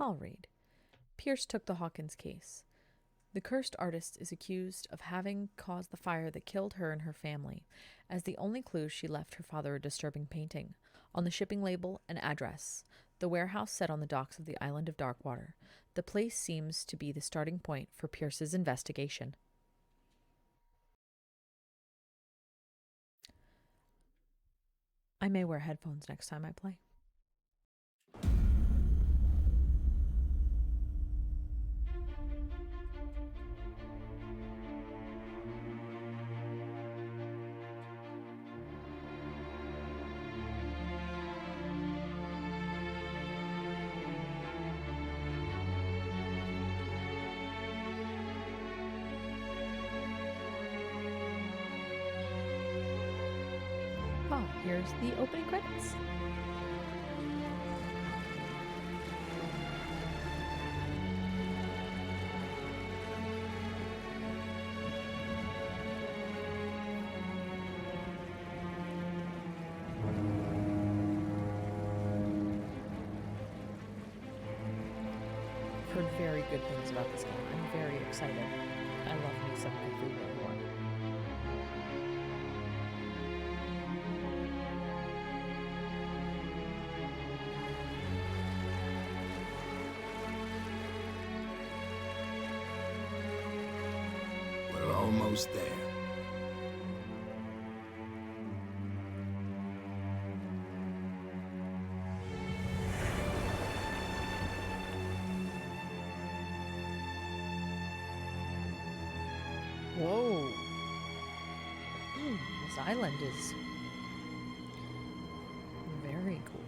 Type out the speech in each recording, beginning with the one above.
I'll read. Pierce took the Hawkins case. The cursed artist is accused of having caused the fire that killed her and her family. As the only clue, she left her father a disturbing painting. On the shipping label, an address. The warehouse set on the docks of the island of Darkwater. The place seems to be the starting point for Pierce's investigation. I may wear headphones next time I play. Oh, here's the opening credits. I've heard very good things about this game. I'm very excited. I love me some Cthulhu lore. We're almost there. Whoa. This island is very cool.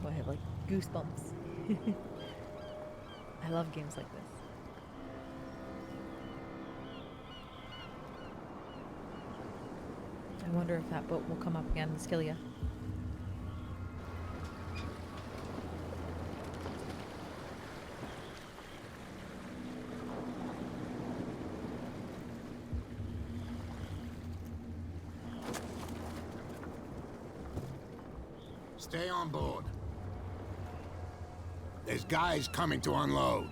Oh, I have like goosebumps. I love games like this. I wonder if that boat will come up again in Skillia. Stay on board. There's guys coming to unload.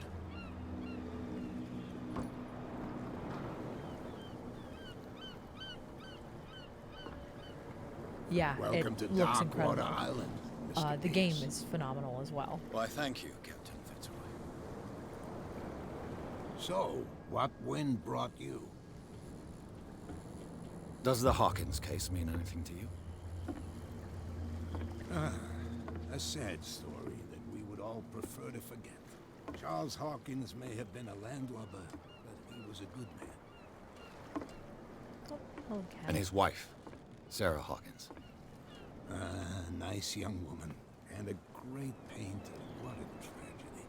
Yeah, Welcome it to looks Darkwater incredible. Island, Mr. The game Pierce. is phenomenal as well. Why, thank you, Captain Fitzroy. So, what wind brought you? Does the Hawkins case mean anything to you? A sad story that we would all prefer to forget. Charles Hawkins may have been a landlubber, but he was a good man. Oh, cat. And his wife, Sarah Hawkins. Nice young woman, and a great painter. What a tragedy.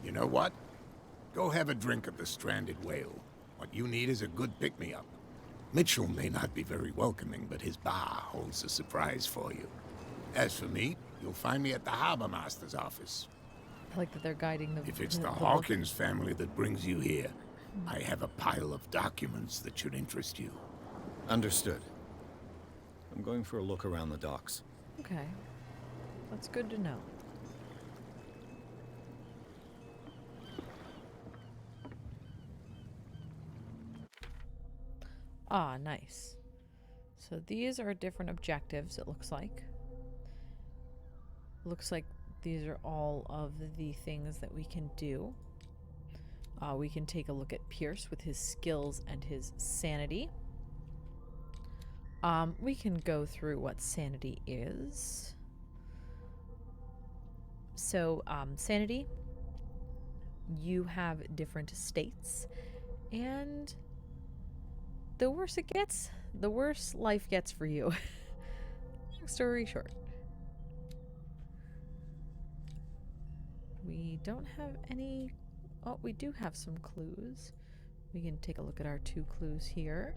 You know what? Go have a drink of the stranded whale. What you need is a good pick-me-up. Mitchell may not be very welcoming, but his bar holds a surprise for you. As for me, you'll find me at the harbor master's office. I like that they're guiding the. If it's the boat. Hawkins family that brings you here, I have a pile of documents that should interest you. Understood. I'm going for a look around the docks. Okay, that's good to know. Ah, nice. So these are different objectives, it looks like. Looks like these are all of the things that we can do. We can take a look at Pierce with his skills and his sanity. We can go through what sanity is. So, sanity, you have different states, and the worse it gets, the worse life gets for you. Long story short. We don't have any... Oh, we do have some clues. We can take a look at our 2 clues here.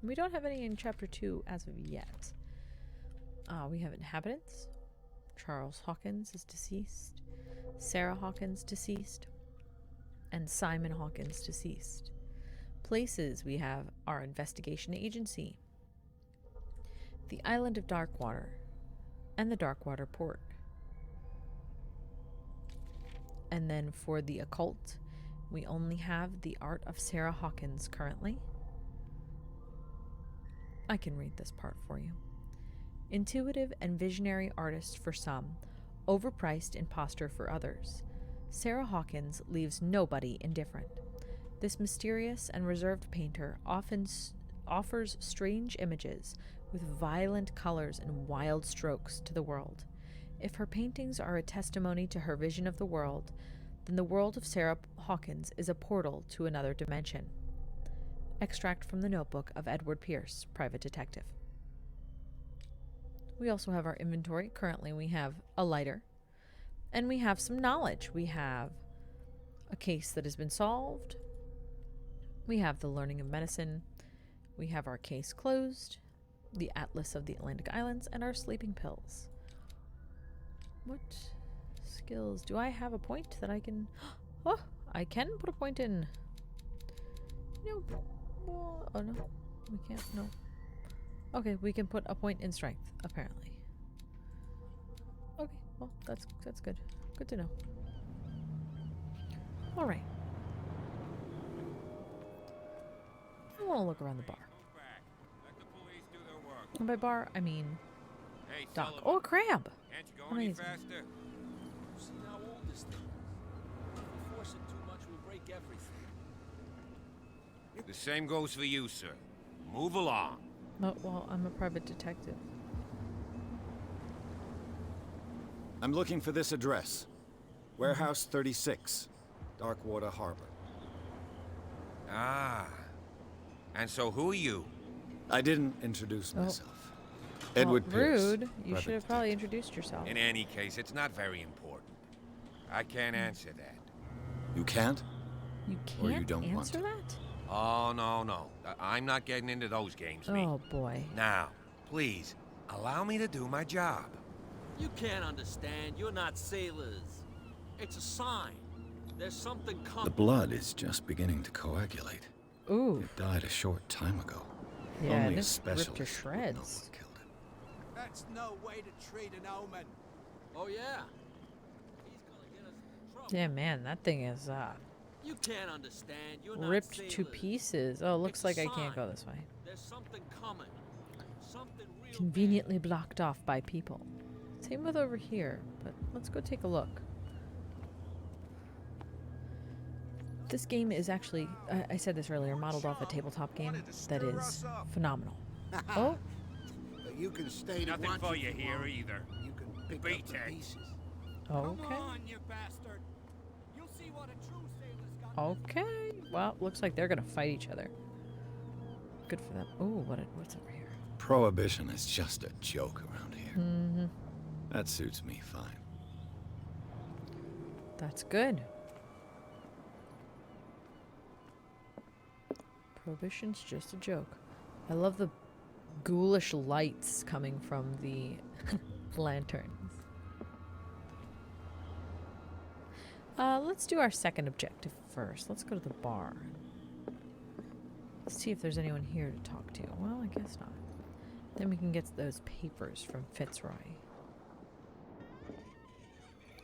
We don't have any in Chapter 2 as of yet. We have inhabitants. Charles Hawkins is deceased. Sarah Hawkins deceased. And Simon Hawkins deceased. Places, we have our investigation agency. the island of Darkwater, and the Darkwater port. And then for the occult, we only have the art of Sarah Hawkins currently. I can read this part for you. Intuitive and visionary artist for some, overpriced imposter for others, Sarah Hawkins leaves nobody indifferent. This mysterious and reserved painter often offers strange images with violent colors and wild strokes to the world. If her paintings are a testimony to her vision of the world, then the world of Sarah Hawkins is a portal to another dimension. Extract from the notebook of Edward Pierce, private detective. We also have our inventory. Currently, we have a lighter, and we have some knowledge. We have a case that has been solved. We have the learning of medicine. We have our case closed, the Atlas of the Atlantic Islands, and our sleeping pills. What skills? Do I have a point that I can... Oh, I can put a point in. Nope. Oh, no. We can't. No. Okay, we can put a point in strength, apparently. Okay, well, that's good. Good to know. All right. I want to look around the bar. And by bar, I mean dock. Oh, a crab! Can't you go any Amazing. faster? See how old this thing is. If we force it too much, we'll break everything. The same goes for you, sir. Move along. Oh, well, I'm a private detective. I'm looking for this address. Warehouse 36, Darkwater Harbor. Ah. And so who are you? I didn't introduce Oh. myself. Edward Well, Pierce. rude. You private should have probably detective. introduced yourself. In any case, it's not very important. I can't answer that. You can't? You Or can't you don't want answer to. that? Oh, no. I'm not getting into those games, me. Oh, boy. Now, please, allow me to do my job. You can't understand. You're not sailors. It's a sign. There's something coming. The blood is just beginning to coagulate. Ooh. It died a short time ago. Yeah, Only a this specialist ripped to would know shreds. what killed it. That's no way to treat an omen. Oh, yeah. He's gonna get us in trouble. Yeah, man, that thing is You can't understand. You're not ripped to sailors. pieces. Oh, looks It's a like I can't sign. go this way. There's something coming. Something real Conveniently blocked off by people. Same with over here, but let's go take a look. This game is actually, I said this earlier, modeled off a tabletop game that is phenomenal. Oh, But you can stay to Nothing watch for if you here want. either. You can pick Beat up the it. pieces. okay. you bastard. You'll see what a true sailor's got. Okay. Well, looks like they're gonna fight each other. Good for them. Oh, what's over here? Prohibition is just a joke around here. Mm-hmm. That suits me fine. That's good. Prohibition's just a joke. I love the ghoulish lights coming from the lanterns. Let's do our second objective first. Let's go to the bar. Let's see if there's anyone here to talk to. Well, I guess not. Then we can get those papers from Fitzroy.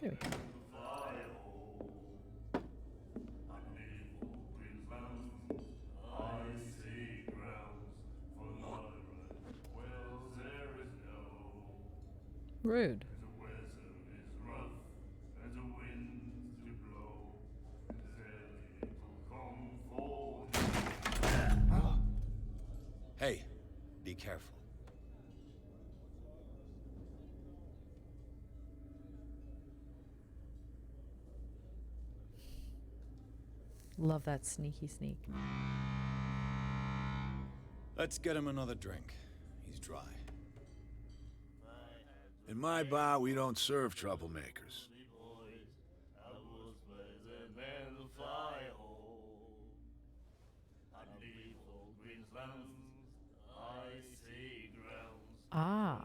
There we go. Rude. Hey, be careful. Love that sneaky sneak. Let's get him another drink. He's dry. In my bar, we don't serve troublemakers. Ah.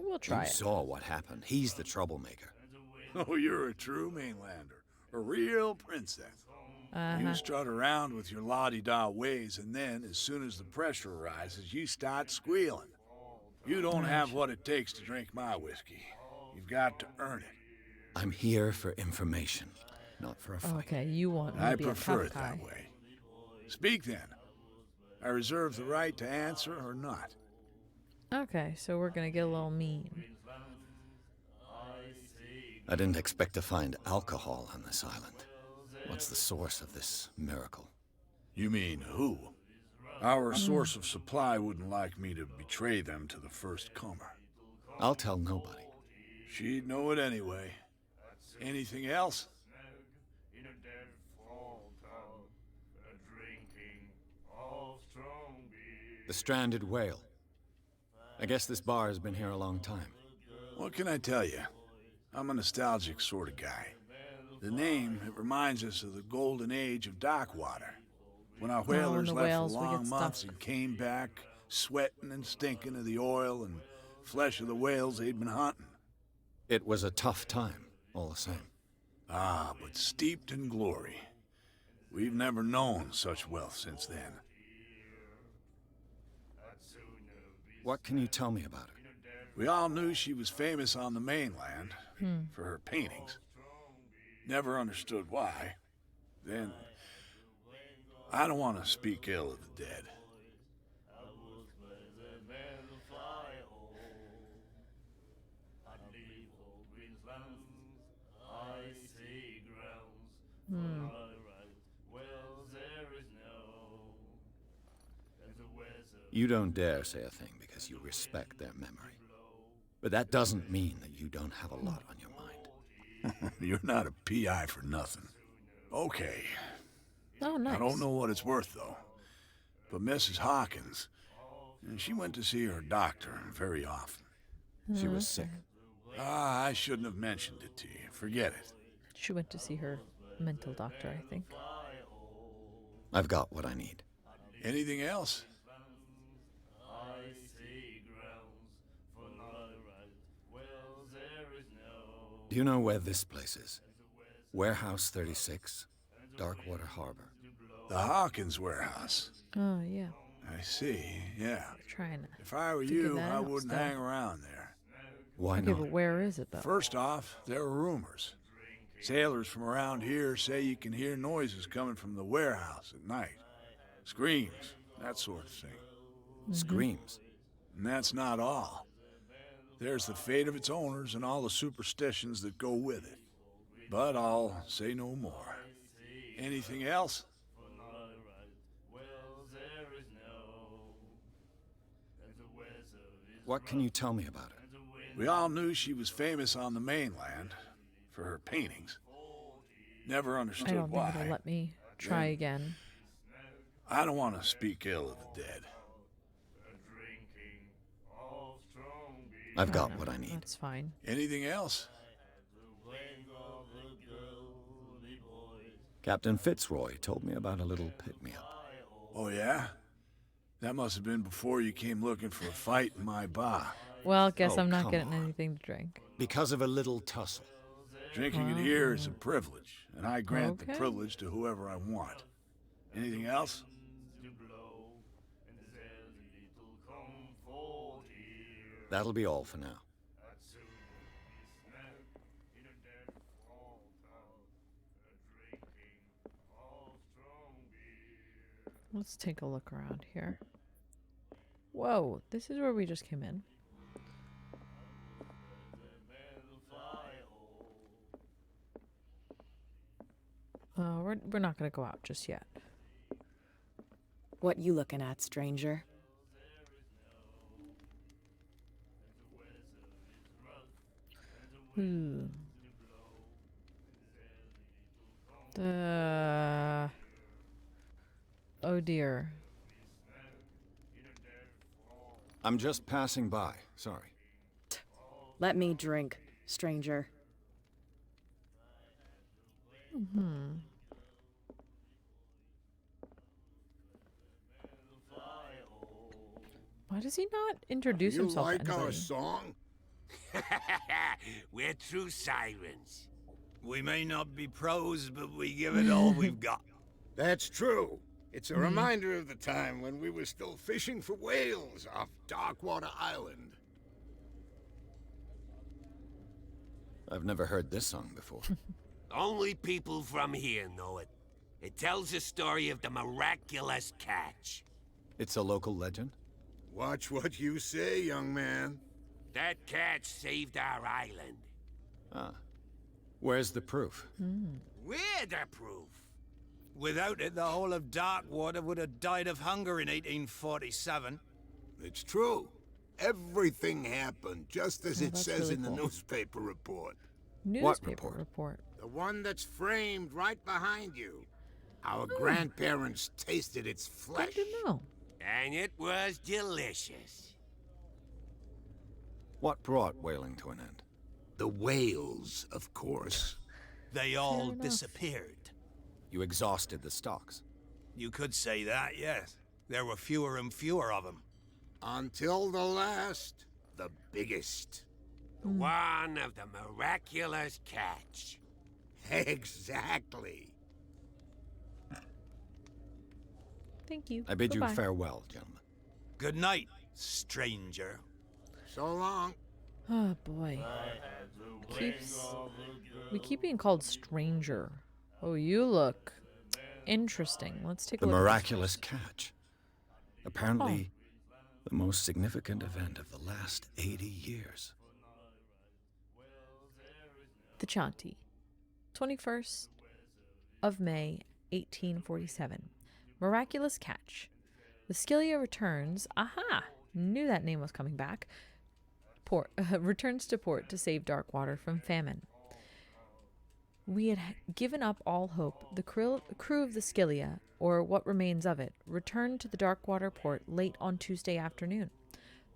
We'll try You it. saw what happened. He's the troublemaker. Oh, you're a true mainlander. A real princess. You strut around with your la-di-da ways, and then, as soon as the pressure rises, you start squealing. You don't have what it takes to drink my whiskey. You've got to earn it. I'm here for information, not for a fight. Okay, you want me I to be a prefer tough it guy. that way. Speak then. I reserve the right to answer or not. Okay, so we're gonna get a little mean. I didn't expect to find alcohol on this island. What's the source of this miracle? You mean who? Our source of supply wouldn't like me to betray them to the first comer. I'll tell nobody. She'd know it anyway. Anything else? The stranded whale. I guess this bar has been here a long time. What can I tell you? I'm a nostalgic sort of guy. The name, it reminds us of the golden age of dock water. When our whalers the left whales for would get long months stuck. and came back, sweating and stinking of the oil and flesh of the whales they'd been hunting. It was a tough time, all the same. Ah, but steeped in glory. We've never known such wealth since then. What can you tell me about her? We all knew she was famous on the mainland for her paintings. Never understood why. Then, I don't want to speak ill of the dead. You don't dare say a thing because you respect their memory. But that doesn't mean that you don't have a lot on your mind. You're not a PI for nothing. Okay. Oh, nice. I don't know what it's worth, though. But Mrs. Hawkins, she went to see her doctor very often. She was sick. Ah, I shouldn't have mentioned it to you. Forget it. She went to see her mental doctor, I think. I've got what I need. Anything else? Do you know where this place is? Warehouse 36, Darkwater Harbor. The Hawkins warehouse. Oh, yeah. I see, yeah. Trying to. If I were Figure you, that I out wouldn't still. hang around there. Why Okay, not? but where is it, though? First off, there are rumors. Sailors from around here say you can hear noises coming from the warehouse at night. Screams, that sort of thing. Screams. And that's not all. There's the fate of its owners and all the superstitions that go with it. But I'll say no more. Anything else? What can you tell me about her? We all knew she was famous on the mainland for her paintings. Never I understood don't think why. it'll let me try again. I don't want to speak ill of the dead. I've got what I need. That's fine. Anything else? Captain Fitzroy told me about a little pick-me-up. Oh, yeah? That must have been before you came looking for a fight in my bar. Well, guess Oh, I'm not come getting on. anything to drink. Because of a little tussle. Drinking it here is a privilege, and I grant the Okay. privilege to whoever I want. Anything else? That'll be all for now. Let's take a look around here. Whoa, this is where we just came in. We're not gonna go out just yet. What you looking at, stranger? Oh dear. I'm just passing by. Sorry. Let me drink, stranger. Why does he not introduce You himself like to our anybody? song? We're true sirens. We may not be pros, but we give it all we've got. That's true. It's a reminder of the time when we were still fishing for whales off Darkwater Island. I've never heard this song before. Only people from here know it. It tells the story of the miraculous catch. It's a local legend? Watch what you say, young man. That catch saved our island. Ah. Where's the proof? We're the proof. Without it, the whole of Darkwater would have died of hunger in 1847. It's true. Everything happened just as it that's says really in the cool. newspaper report. Newspaper report? The one that's framed right behind you. Our grandparents tasted its flesh. Good to know. And it was delicious. What brought whaling to an end? The whales, of course. They all enough. disappeared. You exhausted the stocks. You could say that, yes. There were fewer and fewer of them. Until the last, the biggest. The one of the miraculous catch. Exactly. Thank you. I bid you Goodbye. farewell, gentlemen. Good night, stranger. So long. Oh boy. We keep being called stranger. Oh, you look interesting. Let's take a The look. miraculous catch. Apparently, the most significant event of the last 80 years. The Chanti, 21st of May, 1847. Miraculous catch. The Scylla returns. Aha! Knew that name was coming back. Returns to port to save Darkwater from famine. We had given up all hope. The crew of the Scylla, or what remains of it, returned to the Darkwater port late on Tuesday afternoon.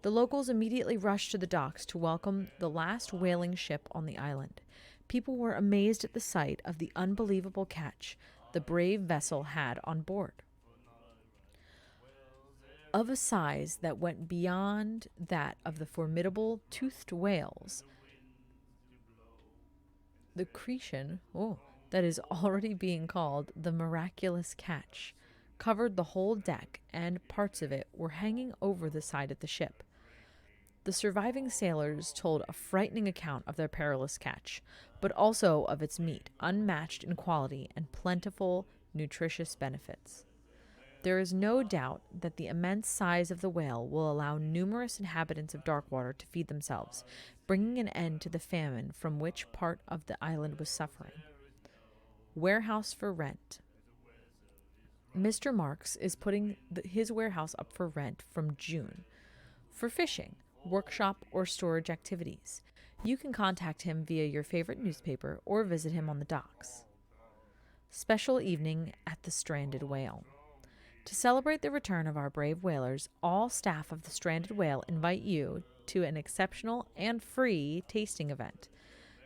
The locals immediately rushed to the docks to welcome the last whaling ship on the island. People were amazed at the sight of the unbelievable catch the brave vessel had on board. Of a size that went beyond that of the formidable toothed whales, the Cretan, that is already being called the miraculous catch, covered the whole deck, and parts of it were hanging over the side of the ship. The surviving sailors told a frightening account of their perilous catch, but also of its meat, unmatched in quality and plentiful, nutritious benefits. There is no doubt that the immense size of the whale will allow numerous inhabitants of Darkwater to feed themselves, bringing an end to the famine from which part of the island was suffering. Warehouse for rent. Mr. Marks is putting his warehouse up for rent from June for fishing, workshop, or storage activities. You can contact him via your favorite newspaper or visit him on the docks. Special evening at the Stranded Whale. To celebrate the return of our brave whalers, all staff of the Stranded Whale invite you to an exceptional and free tasting event.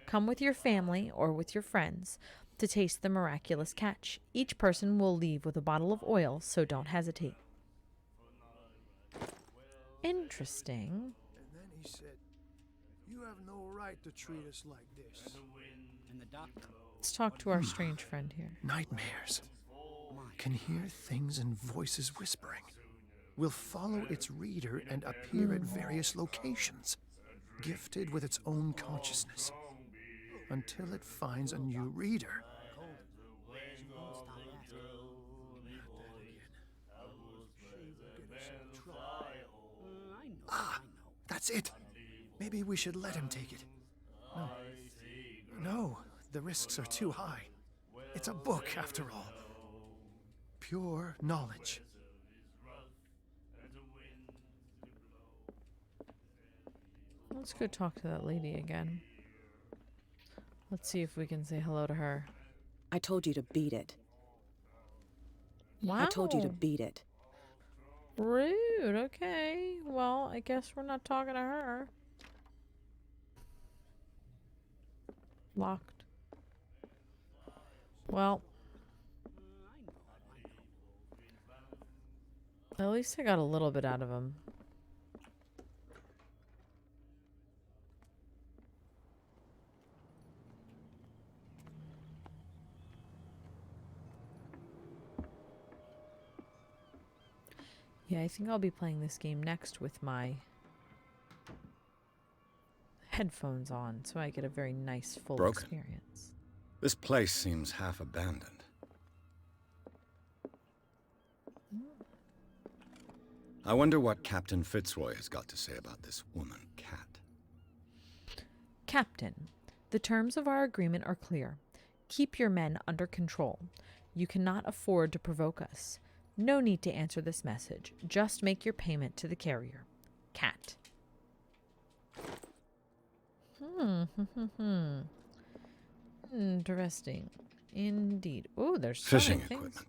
Come with your family or with your friends to taste the miraculous catch. Each person will leave with a bottle of oil, so don't hesitate. Interesting. And then he said, "You have no right to treat us like this." And the doctor. Let's talk to our strange friend here. Nightmares. Can hear things and voices whispering. Will follow its reader and appear at various locations, gifted with its own consciousness, until it finds a new reader. Ah, that's it. Maybe we should let him take it. No, the risks are too high. It's a book, after all. Pure knowledge. Let's go talk to that lady again. Let's see if we can say hello to her. I told you to beat it. Wow. I told you to beat it. Rude. Okay. Well, I guess we're not talking to her. Locked. Well. At least I got a little bit out of him. Yeah, I think I'll be playing this game next with my headphones on, so I get a very nice full Broken. experience. This place seems half abandoned. I wonder what Captain Fitzroy has got to say about this woman, Cat. Captain, the terms of our agreement are clear. Keep your men under control. You cannot afford to provoke us. No need to answer this message. Just make your payment to the carrier. Cat. Interesting. Indeed. Oh, there's so Fishing many things.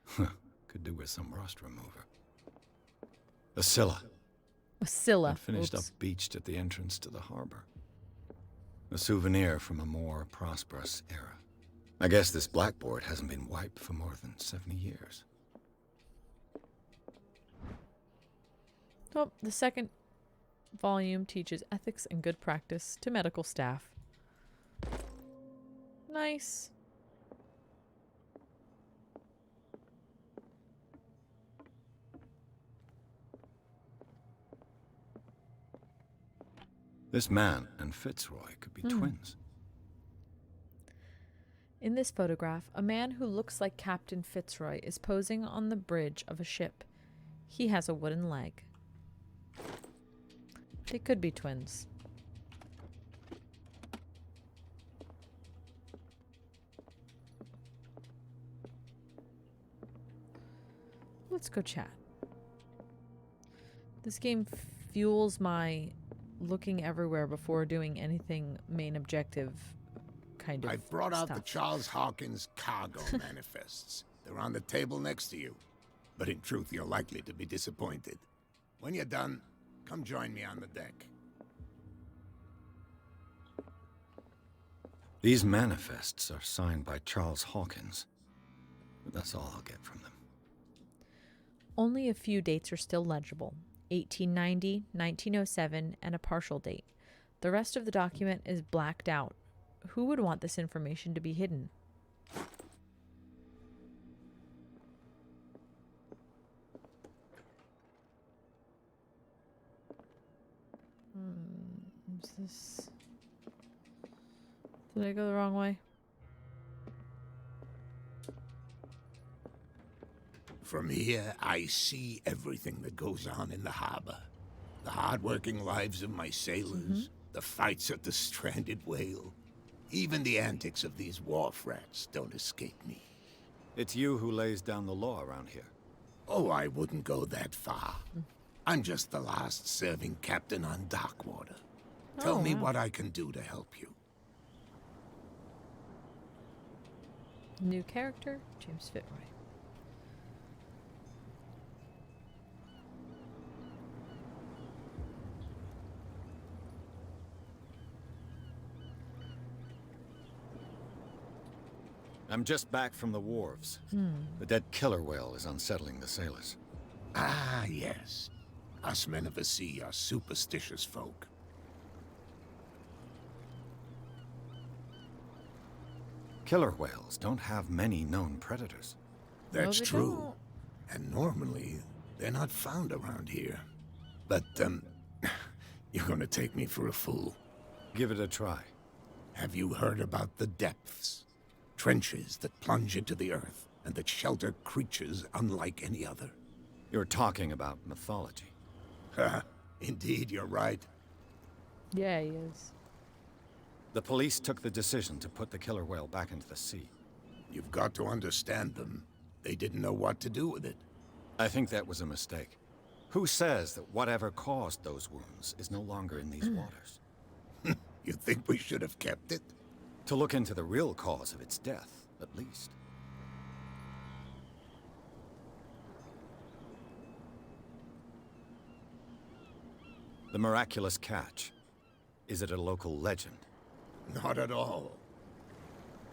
equipment. Could do with some rust remover. A Scylla. Scylla. Had finished up beached at the entrance to the harbor. A souvenir from a more prosperous era. I guess this blackboard hasn't been wiped for more than 70 years. Oh, the second volume teaches ethics and good practice to medical staff. Nice. This man and Fitzroy could be twins. In this photograph, a man who looks like Captain Fitzroy is posing on the bridge of a ship. He has a wooden leg. They could be twins. Let's go chat. This game fuels my looking everywhere before doing anything main objective kind of I brought out the stuff. Charles Hawkins cargo manifests. They're on the table next to you. But in truth, you're likely to be disappointed. When you're done, come join me on the deck. These manifests are signed by Charles Hawkins. But that's all I'll get from them. Only a few dates are still legible. 1890, 1907, and a partial date. The rest of the document is blacked out. Who would want this information to be hidden? Is this... Did I go the wrong way? From here, I see everything that goes on in the harbor. The hard-working lives of my sailors, the fights at the stranded whale. Even the antics of these wharf rats don't escape me. It's you who lays down the law around here. Oh, I wouldn't go that far. I'm just the last serving captain on Darkwater. Tell me what I can do to help you. New character, James Fitzroy. I'm just back from the wharves. The dead killer whale is unsettling the sailors. Ah, yes. Us men of the sea are superstitious folk. Killer whales don't have many known predators. That's they true. don't. And normally, they're not found around here. But, you're gonna take me for a fool. Give it a try. Have you heard about the depths? Trenches that plunge into the earth and that shelter creatures unlike any other. You're talking about mythology. Ha! Indeed, you're right. Yeah, he is. The police took the decision to put the killer whale back into the sea. You've got to understand them. They didn't know what to do with it. I think that was a mistake. Who says that whatever caused those wounds is no longer in these waters? You think we should have kept it? To look into the real cause of its death, at least. The miraculous catch. Is it a local legend? Not at all.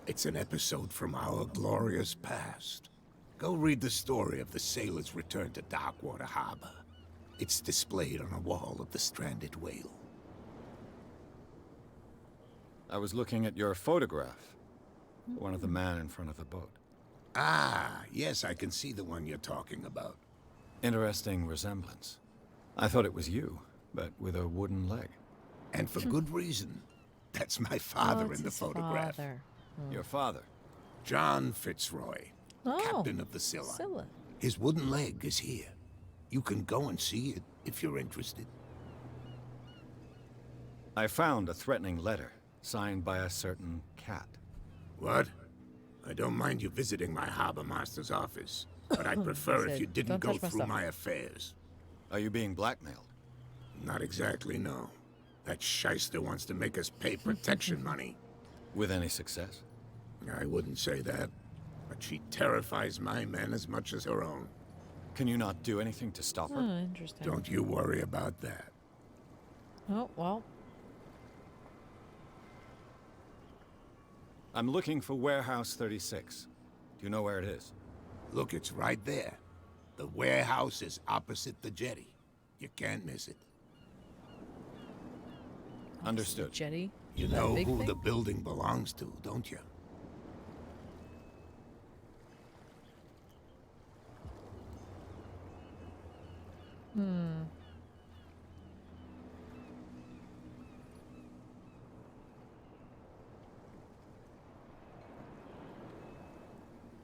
It's an episode from our glorious past. Go read the story of the sailors' return to Darkwater Harbor. It's displayed on a wall of the stranded whale. I was looking at your photograph. One of the man in front of the boat. Ah, yes, I can see the one you're talking about. Interesting resemblance. I thought it was you, but with a wooden leg. And for good reason. That's my Oh, father it's in the his photograph. father. Your father. John Fitzroy, Oh, captain of the Scylla. Scylla. His wooden leg is here. You can go and see it if you're interested. I found a threatening letter signed by a certain cat. What? I don't mind you visiting my harbor master's office, but I'd prefer if Said, you didn't "Don't go touch my through stuff." my affairs. Are you being blackmailed? Not exactly, no. That shyster wants to make us pay protection money. With any success? I wouldn't say that, but she terrifies my men as much as her own. Can you not do anything to stop her? Oh, interesting. Don't you worry about that. Oh, well. I'm looking for Warehouse 36. Do you know where it is? Look, it's right there. The warehouse is opposite the jetty. You can't miss it. Understood. Jetty. You That know big who thing? the building belongs to, don't you?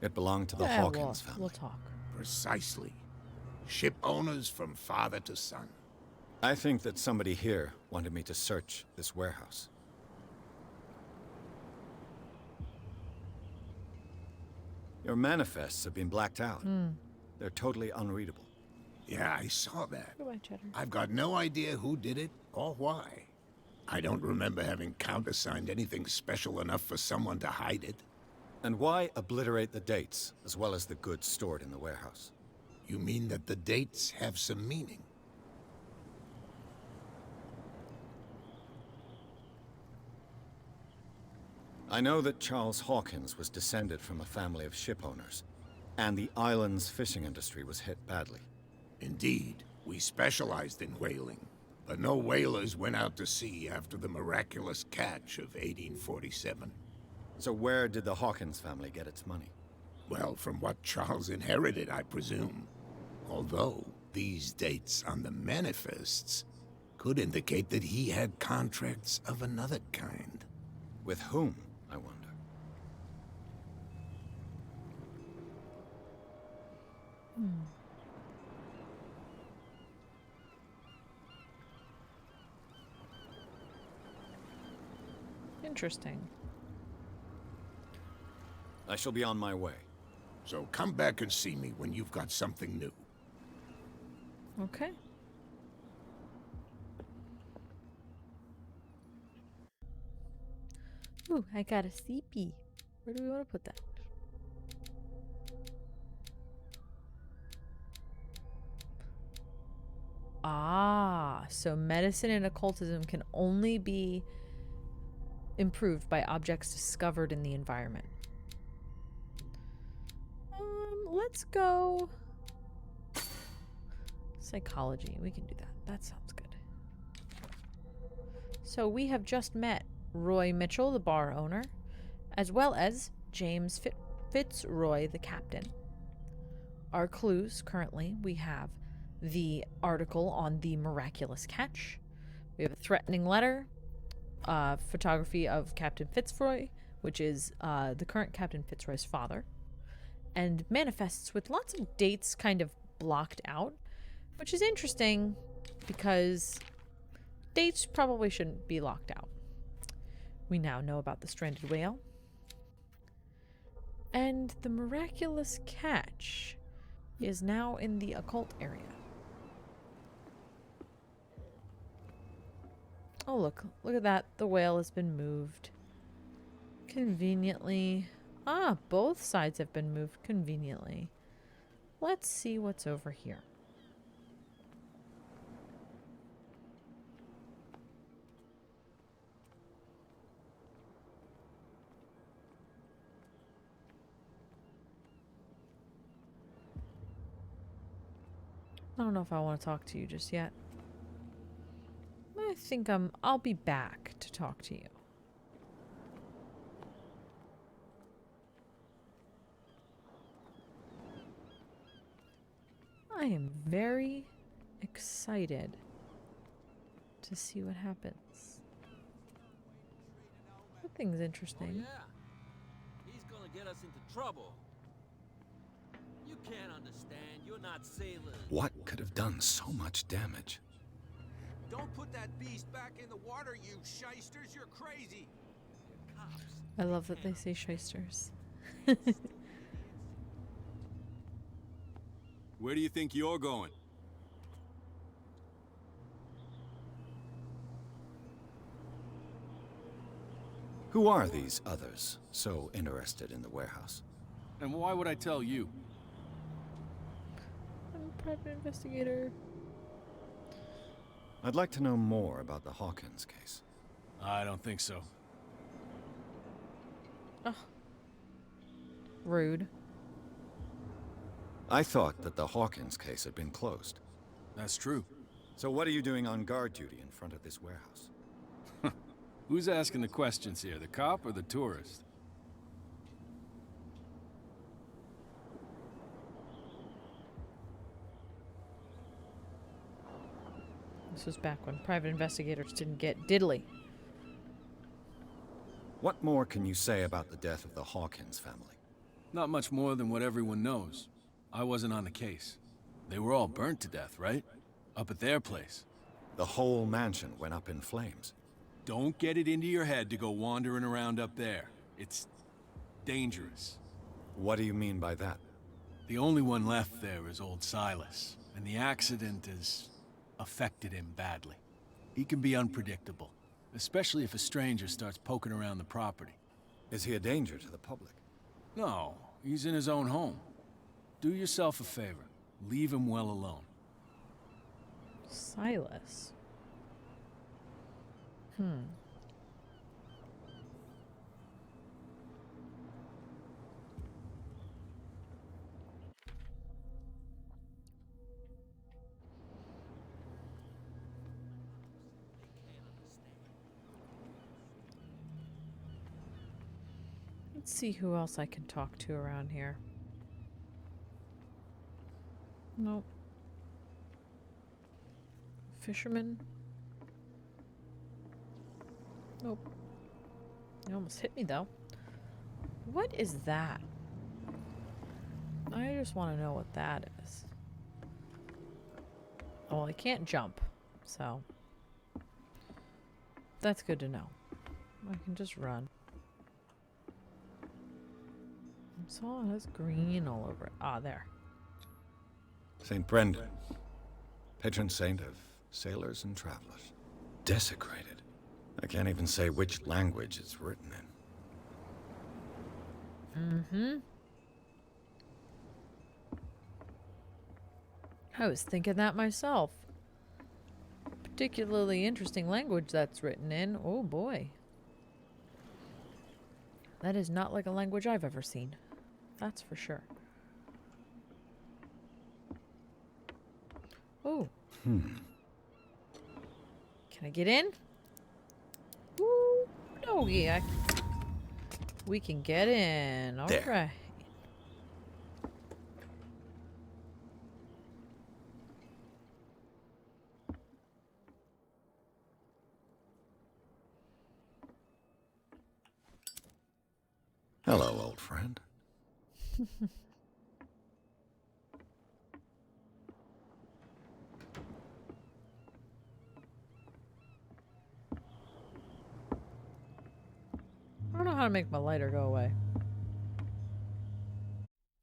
It belonged to the Yeah, Hawkins family. we'll talk. Precisely. Ship owners from father to son. I think that somebody here wanted me to search this warehouse. Your manifests have been blacked out. They're totally unreadable. Yeah, I saw that. Goodbye, Cheddar. I've got no idea who did it or why. I don't remember having countersigned anything special enough for someone to hide it. And why obliterate the dates, as well as the goods stored in the warehouse? You mean that the dates have some meaning? I know that Charles Hawkins was descended from a family of ship owners, and the island's fishing industry was hit badly. Indeed, we specialized in whaling, but no whalers went out to sea after the miraculous catch of 1847. So where did the Hawkins family get its money? Well, from what Charles inherited, I presume. Although, these dates on the manifests could indicate that he had contracts of another kind. With whom, I wonder? Interesting. I shall be on my way. So come back and see me when you've got something new. Okay. Ooh, I got a CP. Where do we want to put that? Ah, so medicine and occultism can only be improved by objects discovered in the environment. Let's go psychology. We can do that. That sounds good. So we have just met Roy Mitchell, the bar owner, as well as James Fitzroy, the captain. Our clues currently, we have the article on the miraculous catch. We have a threatening letter, photography of Captain Fitzroy, which is the current Captain Fitzroy's father, and manifests with lots of dates kind of blocked out, which is interesting because dates probably shouldn't be locked out. We now know about the stranded whale. And the miraculous catch is now in the occult area. Oh, look at that. The whale has been moved conveniently. Ah, both sides have been moved conveniently. Let's see what's over here. I don't know if I want to talk to you just yet. I think I'll be back to talk to you. I am very excited to see what happens. That thing's Oh interesting. yeah, he's gonna get us into trouble. You can't understand. You're not sailors. What could have done so much damage? Don't put that beast back in the water, you shysters. You're crazy. You're cops. I love that they say shysters. Where do you think you're going? Who are these others so interested in the warehouse? And why would I tell you? I'm a private investigator. I'd like to know more about the Hawkins case. I don't think so. Oh. Rude. I thought that the Hawkins case had been closed. That's true. So what are you doing on guard duty in front of this warehouse? Who's asking the questions here, the cop or the tourist? This was back when private investigators didn't get diddly. What more can you say about the death of the Hawkins family? Not much more than what everyone knows. I wasn't on the case. They were all burnt to death, right? Up at their place. The whole mansion went up in flames. Don't get it into your head to go wandering around up there. It's dangerous. What do you mean by that? The only one left there is old Silas, and the accident has affected him badly. He can be unpredictable, especially if a stranger starts poking around the property. Is he a danger to the public? No, he's in his own home. Do yourself a favor. Leave him well alone. Silas. Let's see who else I can talk to around here. Nope. Fisherman? Nope. You almost hit me though. What is that? I just want to know what that is. Oh, I can't jump, so that's good to know. I can just run. I saw it has green all over it. Ah, there. St. Brendan, patron saint of sailors and travelers. Desecrated. I can't even say which language it's written in. I was thinking that myself. Particularly interesting language that's written in. Oh boy. That is not like a language I've ever seen. That's for sure. Oh. Can I get in? Ooh, no, yeah. We can get in. All There. right. Hello, old friend. I don't know how to make my lighter go away.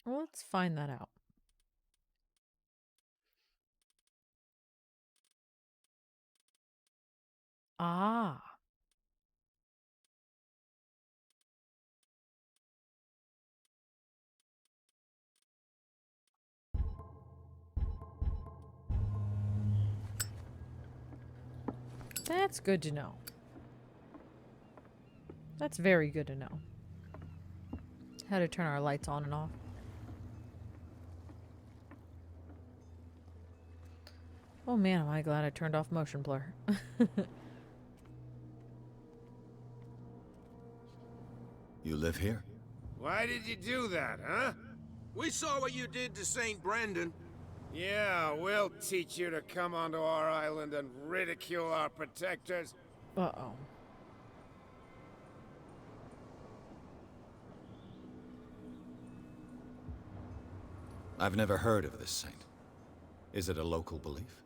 Well, let's find that out. Ah. That's good to know. That's very good to know. How to turn our lights on and off. Oh man, am I glad I turned off motion blur. You live here? Why did you do that, huh? We saw what you did to St. Brendan. Yeah, we'll teach you to come onto our island and ridicule our protectors. Uh-oh. I've never heard of this saint. Is it a local belief?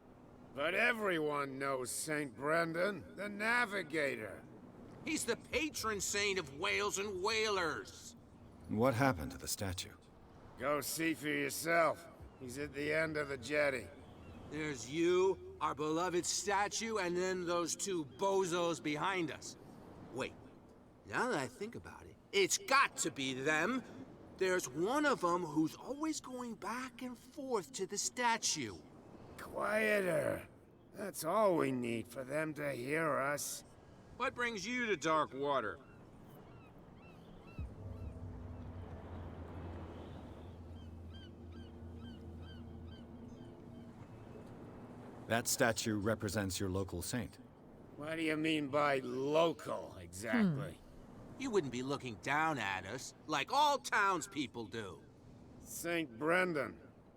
But everyone knows St. Brendan, the Navigator. He's the patron saint of whales and whalers. What happened to the statue? Go see for yourself. He's at the end of the jetty. There's you, our beloved statue, and then those two bozos behind us. Wait, now that I think about it, it's got to be them. There's one of them who's always going back and forth to the statue. Quieter. That's all we need for them to hear us. What brings you to dark water? That statue represents your local saint. What do you mean by local, exactly? You wouldn't be looking down at us, like all townspeople do. St. Brendan.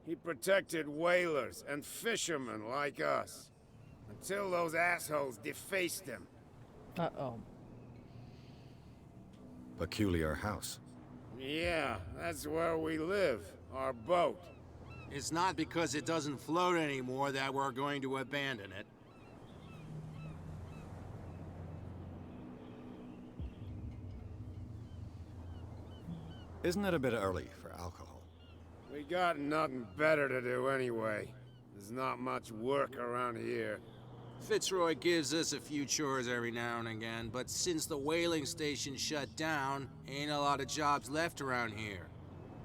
He protected whalers and fishermen like us. Until those assholes defaced him. Uh-oh. Peculiar house. Yeah, that's where we live. Our boat. It's not because it doesn't float anymore that we're going to abandon it. Isn't it a bit early for alcohol? We got nothing better to do anyway. There's not much work around here. Fitzroy gives us a few chores every now and again, but since the whaling station shut down, ain't a lot of jobs left around here.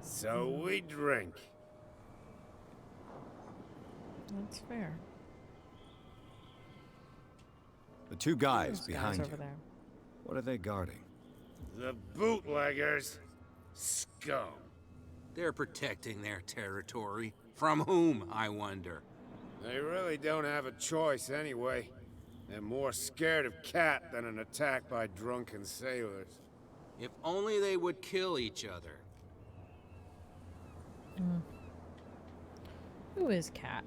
So we drink. That's fair. The two guys Those behind guys you. over there. What are they guarding? The bootleggers. Scum. They're protecting their territory. From whom, I wonder? They really don't have a choice anyway. They're more scared of Cat than an attack by drunken sailors. If only they would kill each other. Who is Cat?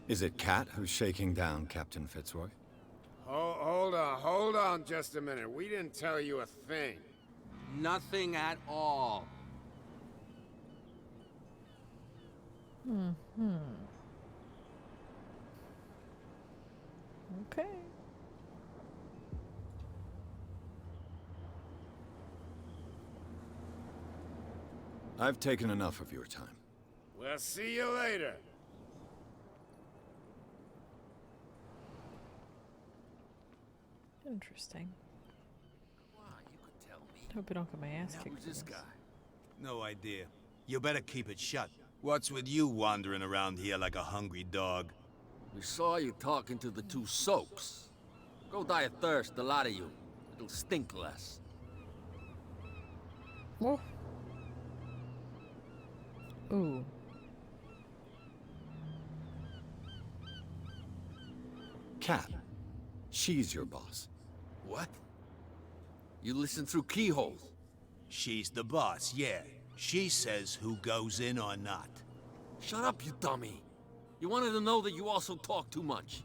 Is it Cat who's shaking down Captain Fitzroy? Hold on just a minute. We didn't tell you a thing. Nothing at all. Okay. I've taken enough of your time. We'll see you later. Interesting. Wow, you could tell me. Hope I don't get my ass kicked. Who's this guy? No idea. You better keep it shut. What's with you wandering around here like a hungry dog? We saw you talking to the two soaks. Go die of thirst, the lot of you. It'll stink less. Oh. Ooh. Cat. She's your boss. What? You listen through keyholes. She's the boss, yeah. She says who goes in or not. Shut up, you dummy. You wanted to know that you also talk too much.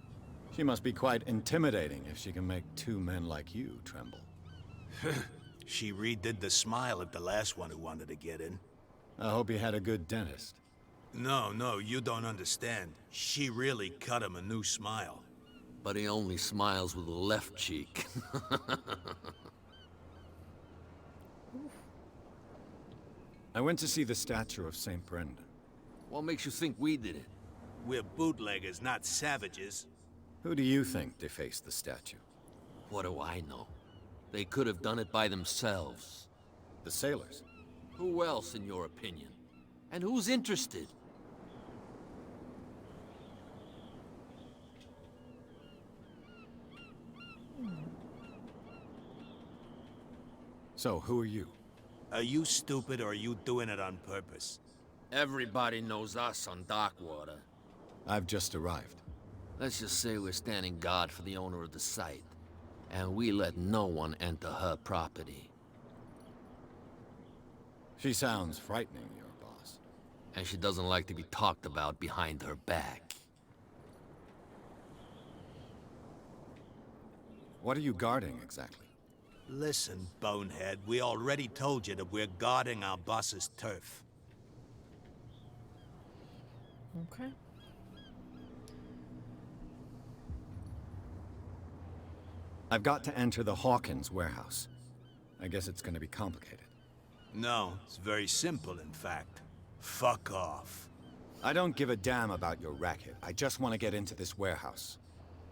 She must be quite intimidating if she can make two men like you tremble. She redid the smile at the last one who wanted to get in. I hope you had a good dentist. No, you don't understand. She really cut him a new smile. But he only smiles with the left cheek. I went to see the statue of St. Brendan. What makes you think we did it? We're bootleggers, not savages. Who do you think defaced the statue? What do I know? They could have done it by themselves. The sailors. Who else, in your opinion? And who's interested? So, who are you? Are you stupid or are you doing it on purpose? Everybody knows us on Darkwater. I've just arrived. Let's just say we're standing guard for the owner of the site. And we let no one enter her property. She sounds frightening, your boss. And she doesn't like to be talked about behind her back. What are you guarding, exactly? Listen, bonehead, we already told you that we're guarding our boss's turf. Okay. I've got to enter the Hawkins warehouse. I guess it's going to be complicated. No, it's very simple, in fact. Fuck off. I don't give a damn about your racket. I just want to get into this warehouse.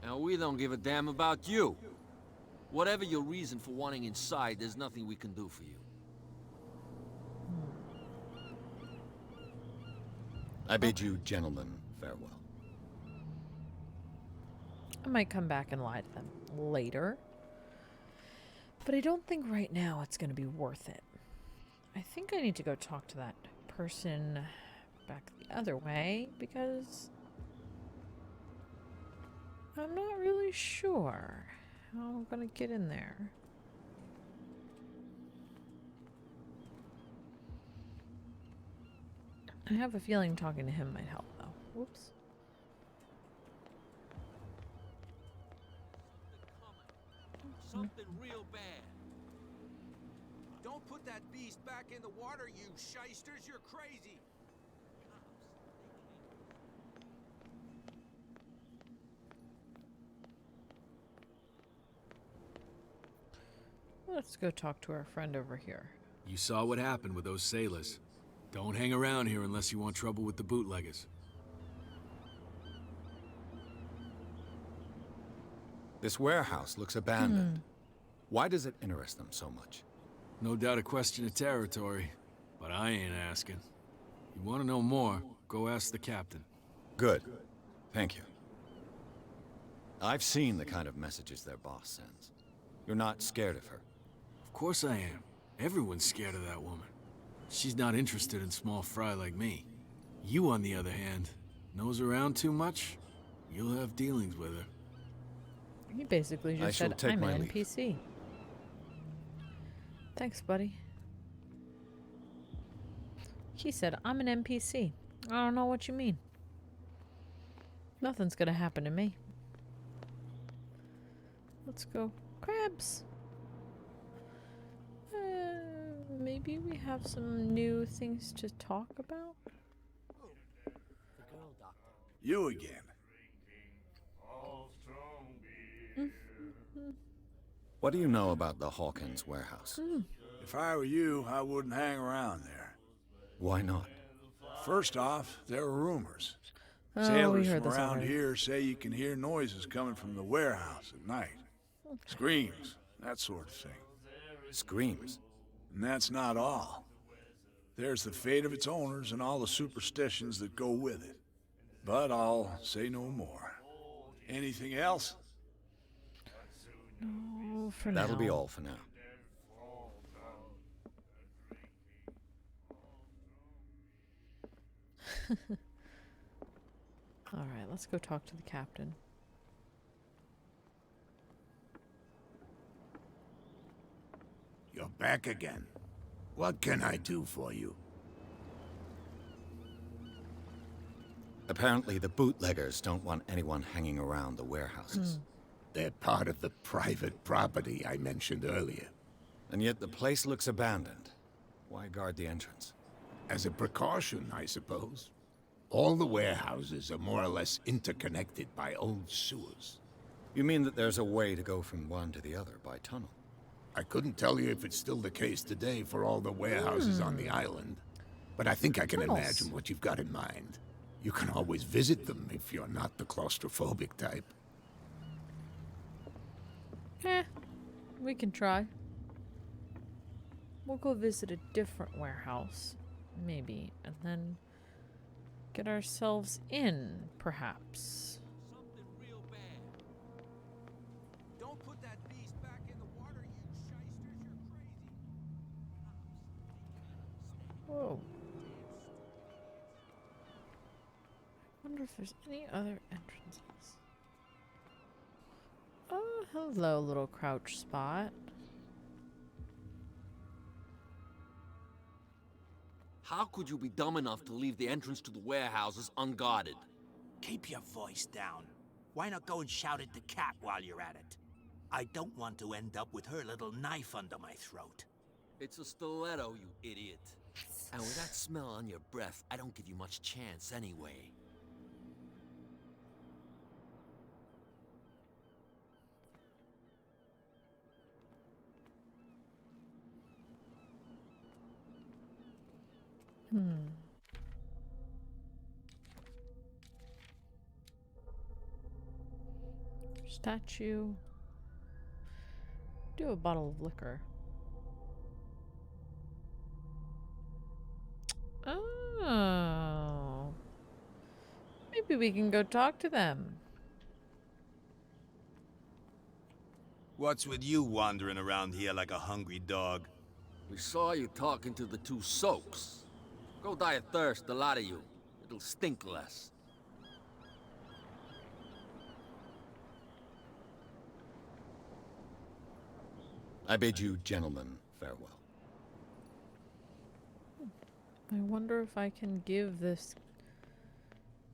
And we don't give a damn about you. Whatever your reason for wanting inside, there's nothing we can do for you. I bid you gentlemen farewell. I might come back and lie to them later. But I don't think right now it's going to be worth it. I think I need to go talk to that person back the other way because I'm not really sure how I'm going to get in there. I have a feeling talking to him might help though. Whoops. Something real bad. Don't put that beast back in the water, you shysters. You're crazy. Let's go talk to our friend over here. You saw what happened with those sailors. Don't hang around here unless you want trouble with the bootleggers. This warehouse looks abandoned. Why does it interest them so much? No doubt a question of territory, but I ain't asking. You want to know more, go ask the captain. Good. Thank you. I've seen the kind of messages their boss sends. You're not scared of her. Of course I am. Everyone's scared of that woman. She's not interested in small fry like me. You, on the other hand, nose around too much, you'll have dealings with her. He basically just said, I'm an NPC. Thanks, buddy. He said, I'm an NPC. I don't know what you mean. Nothing's gonna happen to me. Let's go. Crabs! Maybe we have some new things to talk about? You again. What do you know about the Hawkins warehouse? If I were you, I wouldn't hang around there. Why not? First off, there are rumors. Oh, Sailors we heard from this around already. here say you can hear noises coming from the warehouse at night. Screams, that sort of thing. Screams? And that's not all. There's the fate of its owners and all the superstitions that go with it. But I'll say no more. Anything else? No, for now. That'll be all for now. Alright, let's go talk to the captain. You're back again. What can I do for you? Apparently the bootleggers don't want anyone hanging around the warehouses. They're part of the private property I mentioned earlier. And yet the place looks abandoned. Why guard the entrance? As a precaution, I suppose. All the warehouses are more or less interconnected by old sewers. You mean that there's a way to go from one to the other by tunnel? I couldn't tell you if it's still the case today for all the warehouses on the island, but I think I can Tunnels. imagine what you've got in mind. You can always visit them if you're not the claustrophobic type. We can try. We'll go visit a different warehouse, maybe, and then get ourselves in, perhaps. Something real bad. Don't put that beast back in the water, you shysters. You're crazy. Whoa. Wonder if there's any other entrances. Oh, hello, little crouch spot. How could you be dumb enough to leave the entrance to the warehouses unguarded? Keep your voice down. Why not go and shout at the cat while you're at it? I don't want to end up with her little knife under my throat. It's a stiletto, you idiot. And with that smell on your breath, I don't give you much chance anyway. Statue. Do a bottle of liquor. Oh. Maybe we can go talk to them. What's with you wandering around here like a hungry dog? We saw you talking to the two soaks. Go die of thirst, the lot of you. It'll stink less. I bid you gentlemen farewell. I wonder if I can give this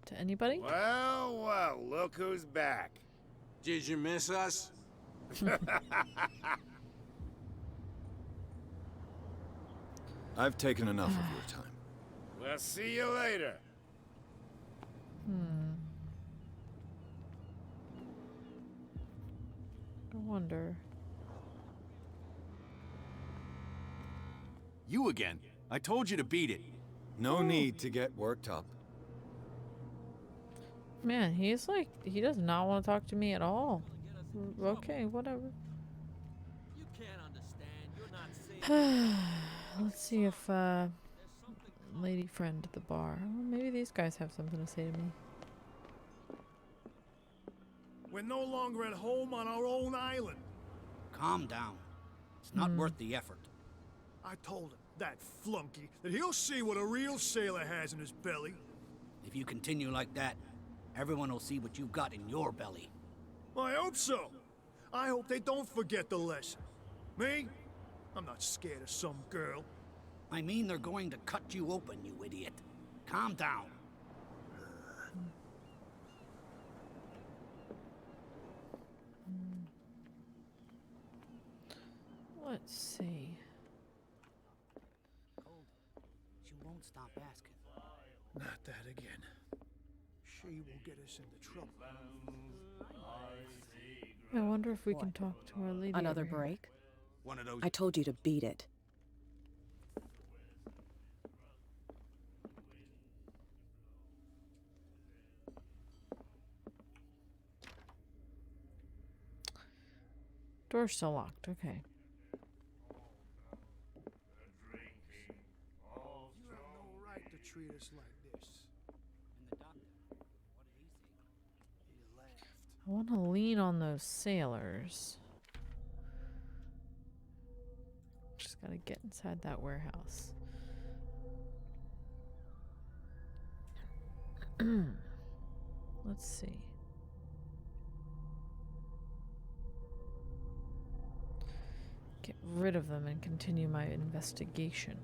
to anybody? Well, well, look who's back. Did you miss us? I've taken enough of your time. We'll see you later. I wonder. You again. I told you to beat it. No need to get worked up. Man, he's like, he does not want to talk to me at all. Okay, whatever. You can't understand. You're not safe. Let's see if, lady friend at the bar. Well, maybe these guys have something to say to me. We're no longer at home on our own island. Calm down. It's not worth the effort. I told him, that flunky, that he'll see what a real sailor has in his belly. If you continue like that, everyone will see what you've got in your belly. I hope so. I hope they don't forget the lesson. Me? I'm not scared of some girl. I mean they're going to cut you open, you idiot. Calm down. Let's see. She won't stop asking. Not that again. She will get us into trouble. I wonder if we can talk to our lady. Another over here. break? One of those. I told you to beat it. Door's still locked. Okay. You have no right to treat us like this. And the doctor, what did he say? He laughed. I want to lean on those sailors. Just gotta get inside that warehouse. Let's see. Get rid of them and continue my investigation.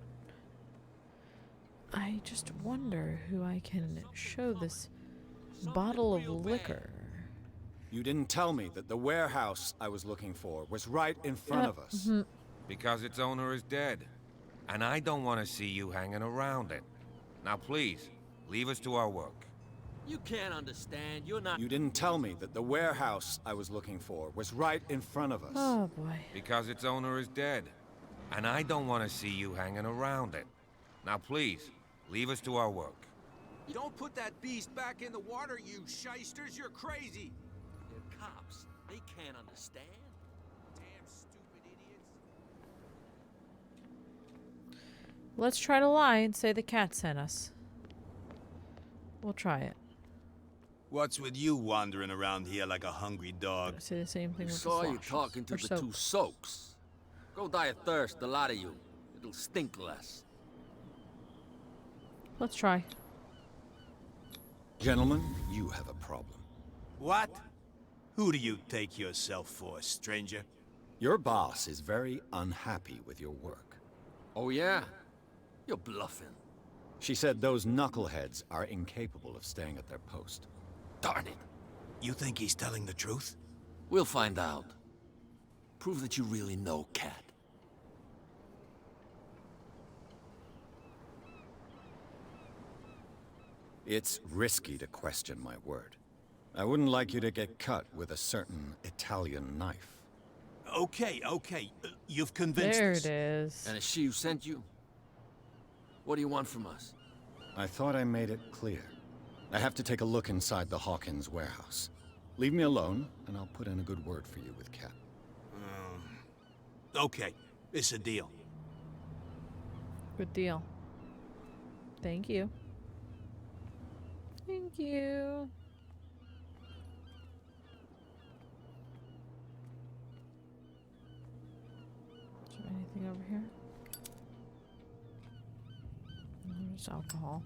I just wonder who I can show this bottle of liquor. You didn't tell me that the warehouse I was looking for was right in front of us. Because its owner is dead. And I don't want to see you hanging around it. Now please, leave us to our work. You can't understand. You're not. You didn't tell me that the warehouse I was looking for was right in front of us. Oh boy. Because its owner is dead. And I don't want to see you hanging around it. Now please, leave us to our work. You don't put that beast back in the water, you shysters. You're crazy. They're cops. They can't understand. Damn stupid idiots. Let's try to lie and say the cat sent us. We'll try it. What's with you wandering around here like a hungry dog? Say the same thing We with saw the you sloshers. talking to Or the two soaks. soaks. Go die of thirst, the lot of you. It'll stink less. Let's try. Gentlemen, you have a problem. What? Who do you take yourself for, stranger? Your boss is very unhappy with your work. Oh yeah? You're bluffing. She said those knuckleheads are incapable of staying at their post. Darn it. You think he's telling the truth? We'll find out. Prove that you really know Cat. It's risky to question my word. I wouldn't like you to get cut with a certain Italian knife. Okay. You've convinced us. There it is. And it's she who sent you? What do you want from us? I thought I made it clear. I have to take a look inside the Hawkins warehouse. Leave me alone, and I'll put in a good word for you with Cat. Okay, it's a deal. Good deal. Thank you. Thank you. Is there anything over here? No, there's alcohol.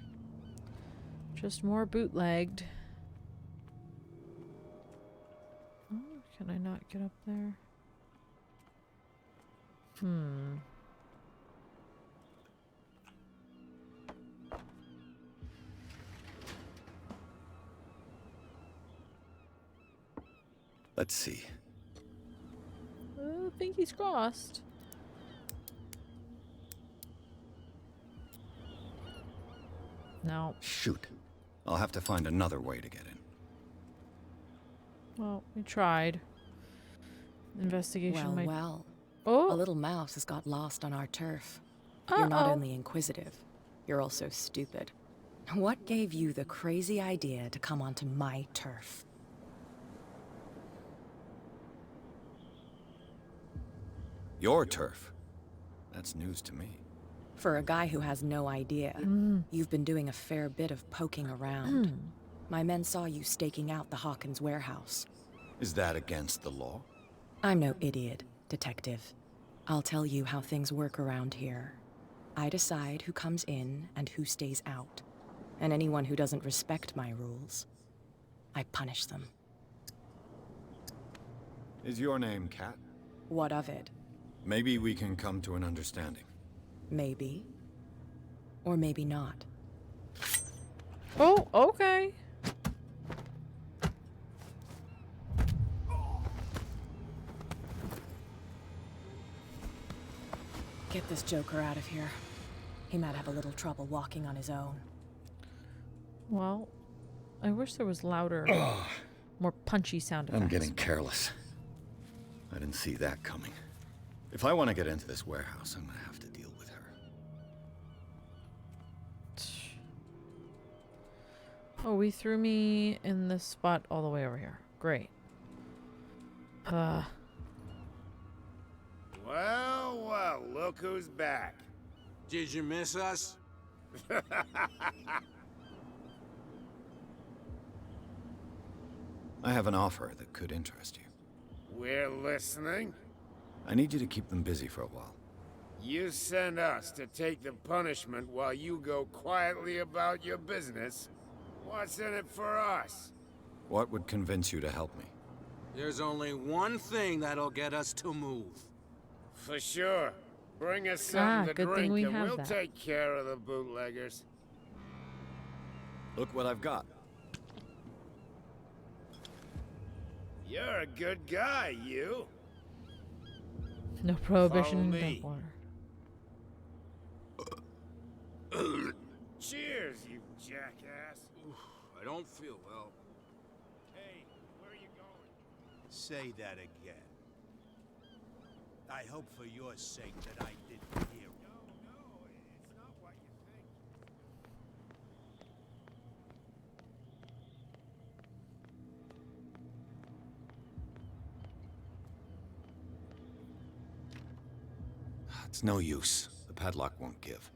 Just more bootlegged. Oh, can I not get up there? Let's see. I think he's crossed. No. Shoot. I'll have to find another way to get in. Well, we tried. Investigation might... Well. Oh! A little mouse has got lost on our turf. You're not only inquisitive, you're also stupid. What gave you the crazy idea to come onto my turf? Your turf? That's news to me. For a guy who has no idea, you've been doing a fair bit of poking around. My men saw you staking out the Hawkins warehouse. Is that against the law? I'm no idiot, Detective. I'll tell you how things work around here. I decide who comes in and who stays out. And anyone who doesn't respect my rules, I punish them. Is your name Cat? What of it? Maybe we can come to an understanding. Maybe. Or maybe not. Oh, okay. Get this joker out of here. He might have a little trouble walking on his own. Well, I wish there was louder, more punchy sound effects. I'm getting careless. I didn't see that coming. If I want to get into this warehouse, I'm gonna have to deal with her. Oh, he threw me in this spot all the way over here. Great. Well, look who's back. Did you miss us? I have an offer that could interest you. We're listening. I need you to keep them busy for a while. You send us to take the punishment while you go quietly about your business. What's in it for us? What would convince you to help me? There's only one thing that'll get us to move. For sure. Bring us something to good thing drink we and have we'll that. take care of the bootleggers. Look what I've got. You're a good guy, you. No prohibition in Follow me. Dunkwater. Cheers, you jackass. I don't feel well. Hey, where are you going? Say that again. I hope for your sake that I didn't hear. No, it's not what you think. It's no use. The padlock won't give.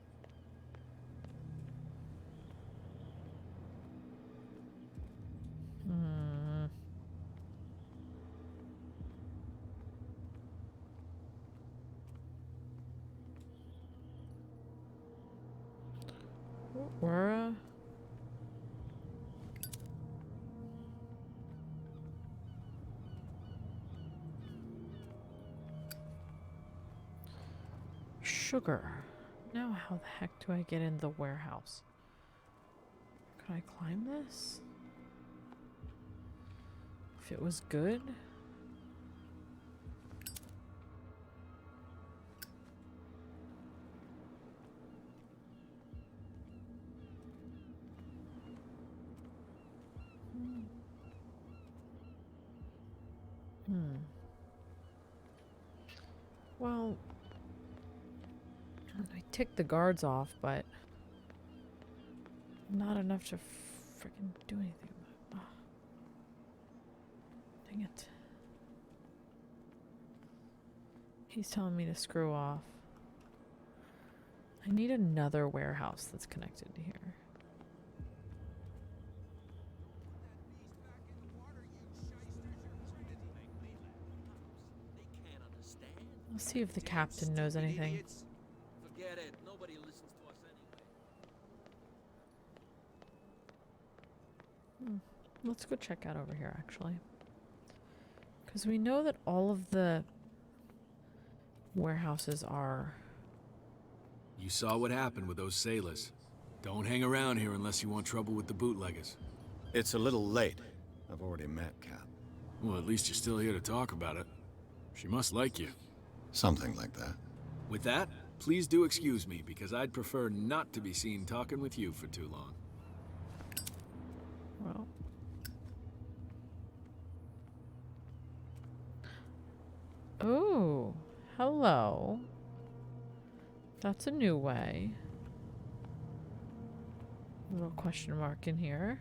Where? Sugar. Now how the heck do I get into the warehouse? Could I climb this? If it was good? Well, I ticked the guards off, but not enough to freaking do anything. Oh. Dang it. He's telling me to screw off. I need another warehouse that's connected to here. Let's see if the captain knows anything. Forget it. Nobody listens to us anyway. Let's go check out over here, actually. Because we know that all of the warehouses are... You saw what happened with those sailors. Don't hang around here unless you want trouble with the bootleggers. It's a little late. I've already met Cap. Well, at least you're still here to talk about it. She must like you. Something like that. With that, please do excuse me, because I'd prefer not to be seen talking with you for too long. Well... Oh, hello. That's a new way. Little question mark in here.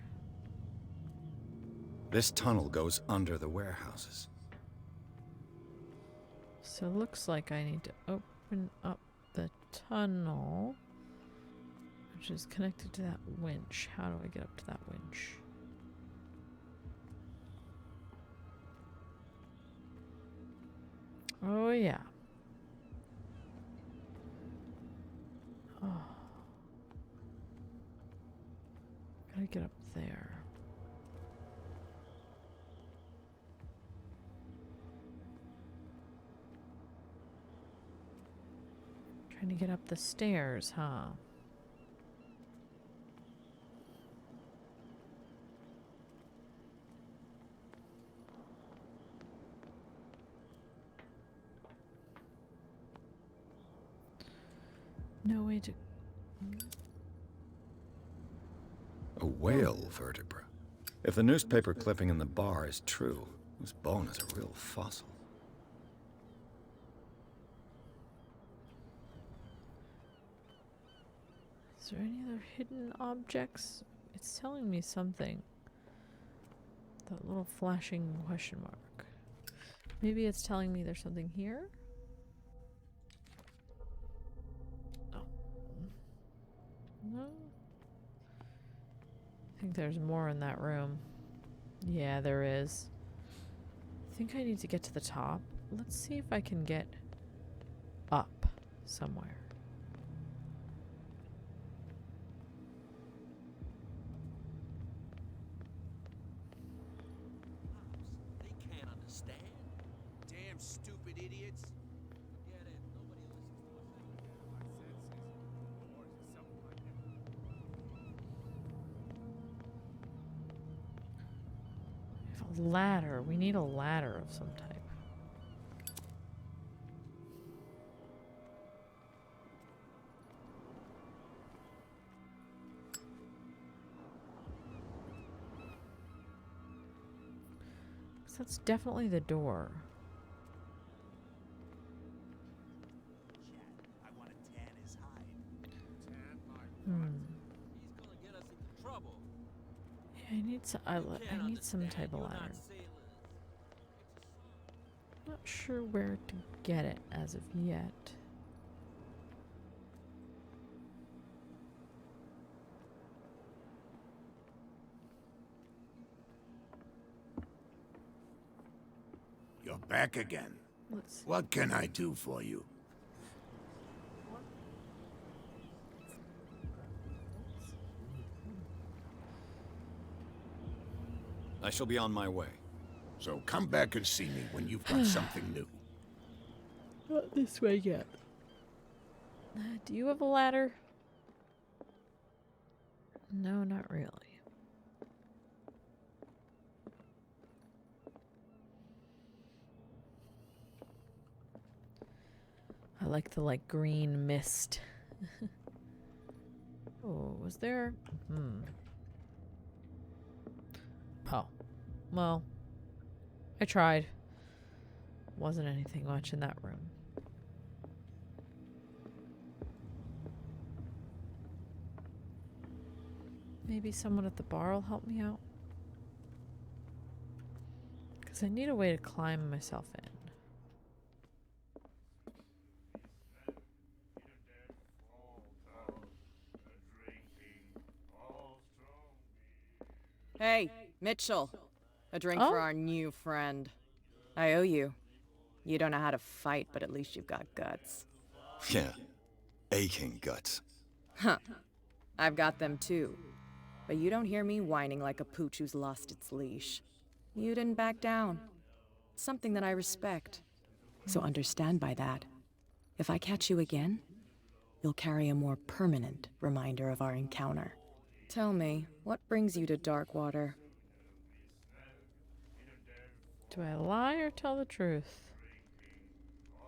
This tunnel goes under the warehouses. So it looks like I need to open up the tunnel, which is connected to that winch. How do I get up to that winch? Oh, yeah. Oh. Gotta get up there. Trying to get up the stairs, huh? No way to... A whale vertebra. If the newspaper clipping in the bar is true, this bone is a real fossil. Is there any other hidden objects? It's telling me something. That little flashing question mark. Maybe it's telling me there's something here? Oh. No? I think there's more in that room. Yeah, there is. I think I need to get to the top. Let's see if I can get up somewhere. They can't understand. Damn stupid idiots. Forget it. Nobody listens to us We have a ladder. We need a ladder of some type. So that's definitely the door. I want to tan his hide. Hmm. He's gonna get us into trouble. Yeah, I need some type of ladder. Not sure where to get it as of yet. You're back again. Let's see. What can I do for you? I shall be on my way. So come back and see me when you've got something new. Not this way yet. Do you have a ladder? No, not really. I like the green mist. Oh, was there? Oh. Well, I tried. Wasn't anything much in that room. Maybe someone at the bar will help me out. Because I need a way to climb myself in. Hey, Mitchell. A drink for our new friend. I owe you. You don't know how to fight, but at least you've got guts. Yeah. Aching guts. Huh. I've got them too. But you don't hear me whining like a pooch who's lost its leash. You didn't back down. It's something that I respect. So understand by that, if I catch you again, you'll carry a more permanent reminder of our encounter. Tell me, what brings you to Darkwater? Do I lie or tell the truth?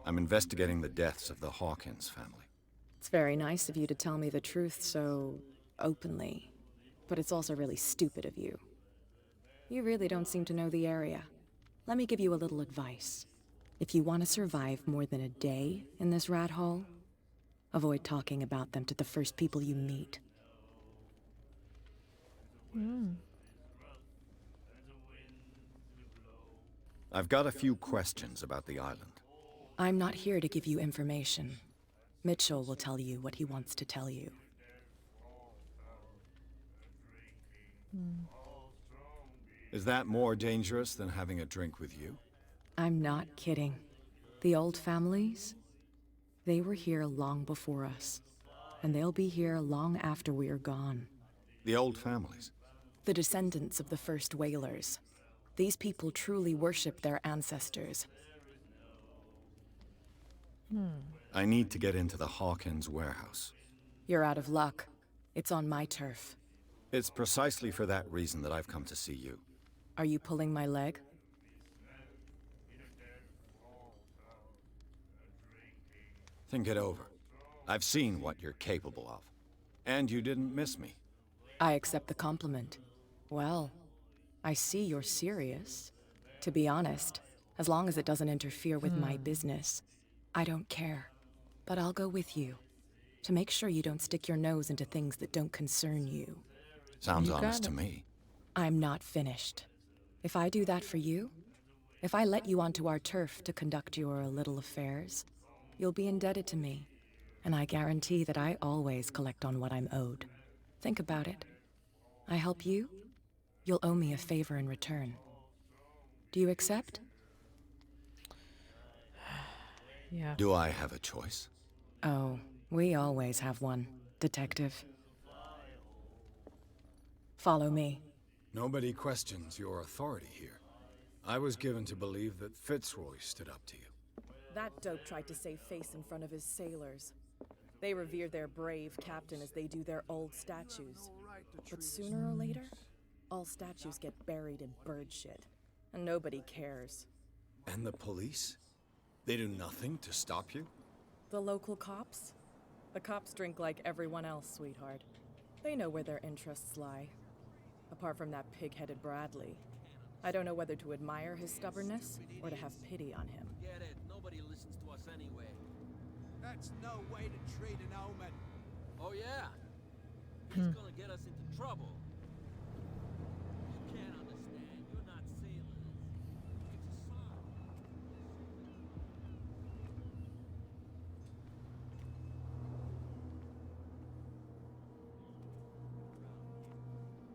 I'm investigating the deaths of the Hawkins family. It's very nice of you to tell me the truth so openly, but it's also really stupid of you. You really don't seem to know the area. Let me give you a little advice. If you want to survive more than a day in this rat hole, avoid talking about them to the first people you meet. I've got a few questions about the island. I'm not here to give you information. Mitchell will tell you what he wants to tell you. Is that more dangerous than having a drink with you? I'm not kidding. The old families, they were here long before us, and they'll be here long after we are gone. The old families? The descendants of the first whalers. These people truly worship their ancestors. I need to get into the Hawkins warehouse. You're out of luck. It's on my turf. It's precisely for that reason that I've come to see you. Are you pulling my leg? Think it over. I've seen what you're capable of. And you didn't miss me. I accept the compliment. Well, I see you're serious. To be honest, as long as it doesn't interfere with my business, I don't care. But I'll go with you, to make sure you don't stick your nose into things that don't concern you. Sounds honest to me. I'm not finished. If I do that for you, if I let you onto our turf to conduct your little affairs, you'll be indebted to me. And I guarantee that I always collect on what I'm owed. Think about it. I help you, you'll owe me a favor in return. Do you accept? Yeah. Do I have a choice? Oh, we always have one, Detective. Follow me. Nobody questions your authority here. I was given to believe that Fitzroy stood up to you. That dope tried to save face in front of his sailors. They revere their brave captain as they do their old statues. But sooner or later, all statues get buried in bird shit. And nobody cares. And the police? They do nothing to stop you? The local cops? The cops drink like everyone else, sweetheart. They know where their interests lie. Apart from that pig-headed Bradley. I don't know whether to admire his stubbornness or to have pity on him. Get it. Nobody listens to us anyway. That's no way to treat an omen. Oh, yeah? He's gonna get us into trouble. You can't understand. You're not sailors. It's a sign.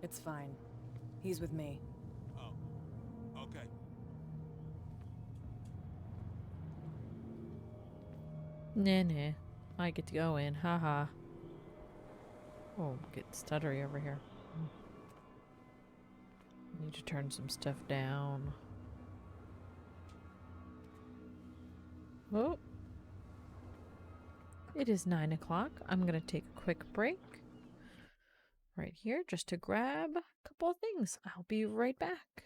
It's fine. He's with me. Oh, okay. Nah. I get to go in. Haha. Oh, get stuttery over here. Need to turn some stuff down. Oh. It is 9 o'clock. I'm going to take a quick break right here just to grab a couple of things. I'll be right back.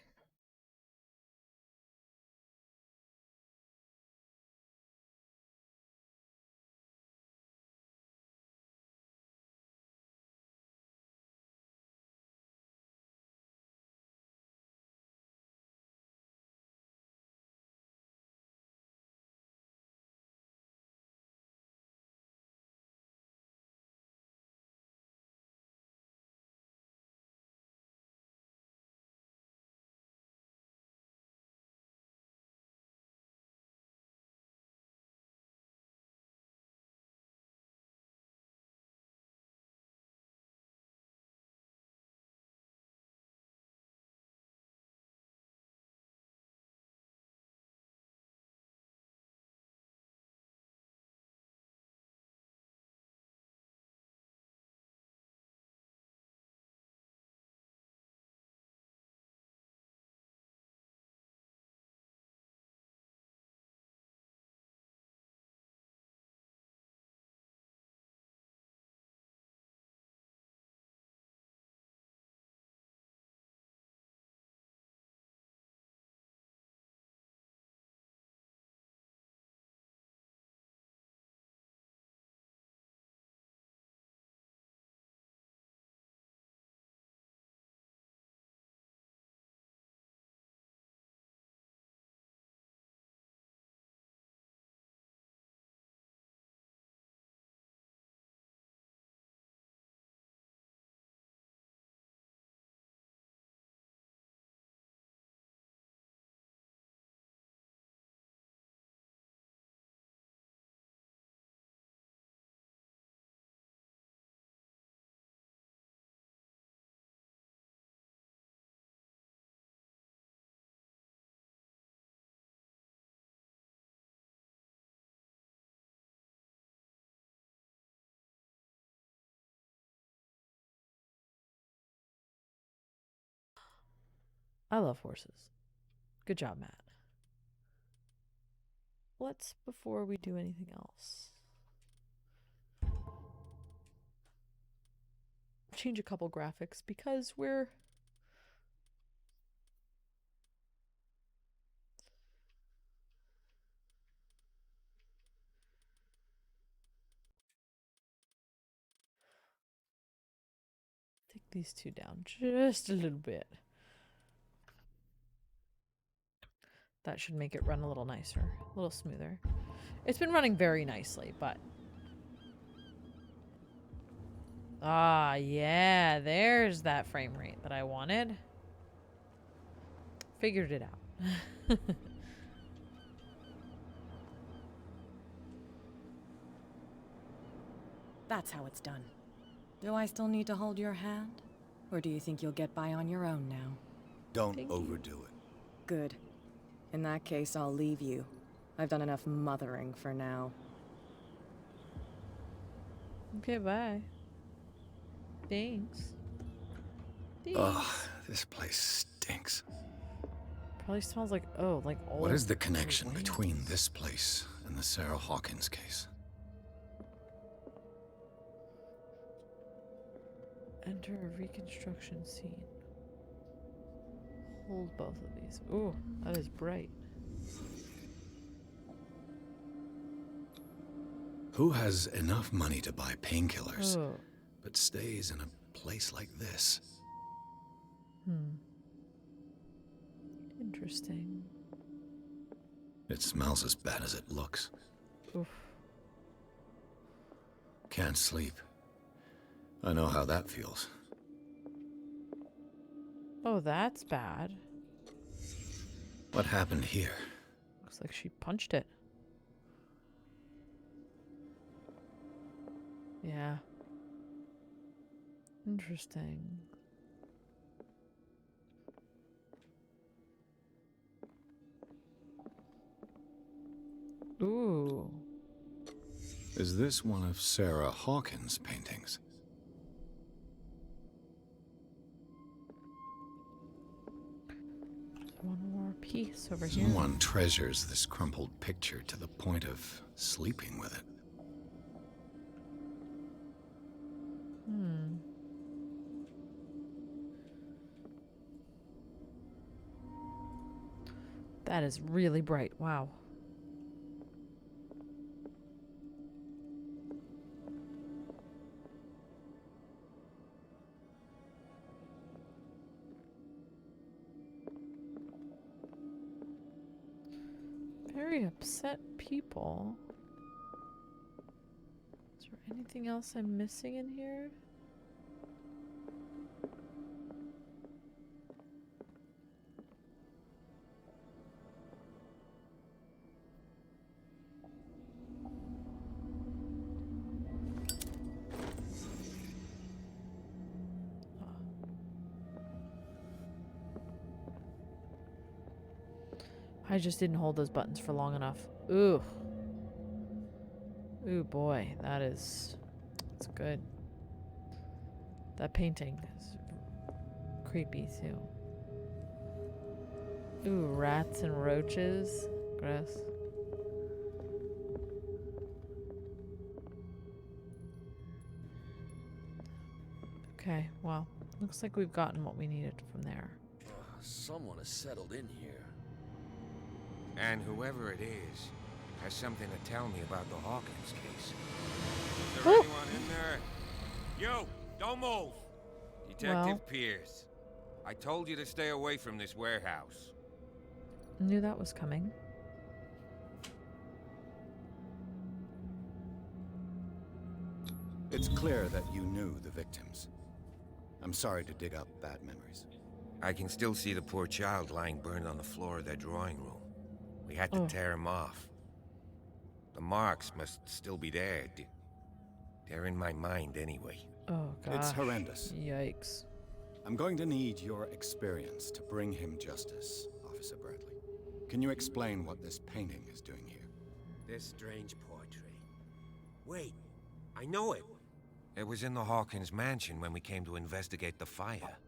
I love horses. Good job, Matt. Let's, before we do anything else, change a couple graphics because we're take these two down just a little bit. That should make it run a little nicer, a little smoother. It's been running very nicely, but ah, yeah, there's that frame rate that I wanted. Figured it out. That's how it's done. Do I still need to hold your hand? Or do you think you'll get by on your own now? Don't overdo it. Good. In that case, I'll leave you. I've done enough mothering for now. Okay, bye. Thanks. Ugh, this place stinks. Probably smells like, oh, like old. What is the connection between this place and the Sarah Hawkins case? Enter a reconstruction scene. Hold both of these. Ooh, that is bright. Who has enough money to buy painkillers, Oh. but stays in a place like this? Interesting. It smells as bad as it looks. Oof. Can't sleep. I know how that feels. Oh, that's bad. What happened here? Looks like she punched it. Yeah. Interesting. Ooh. Is this one of Sarah Hawkins' paintings? One more piece over here. Someone treasures this crumpled picture to the point of sleeping with it. That is really bright. Wow. Very upset people. Is there anything else I'm missing in here? I just didn't hold those buttons for long enough. Ooh. Ooh boy, that's good. That painting is creepy too. Ooh, rats and roaches. Gross. Okay, well, looks like we've gotten what we needed from there. Someone has settled in here. And whoever it is has something to tell me about the Hawkins case. Is there anyone in there? You! Don't move! Detective Pierce. I told you to stay away from this warehouse. Knew that was coming. It's clear that you knew the victims. I'm sorry to dig up bad memories. I can still see the poor child lying burned on the floor of their drawing room. We had to tear him off. The marks must still be there. They're in my mind anyway. Oh, gosh. It's horrendous. Yikes. I'm going to need your experience to bring him justice, Officer Bradley. Can you explain what this painting is doing here? This strange portrait. Wait, I know it. It was in the Hawkins mansion when we came to investigate the fire.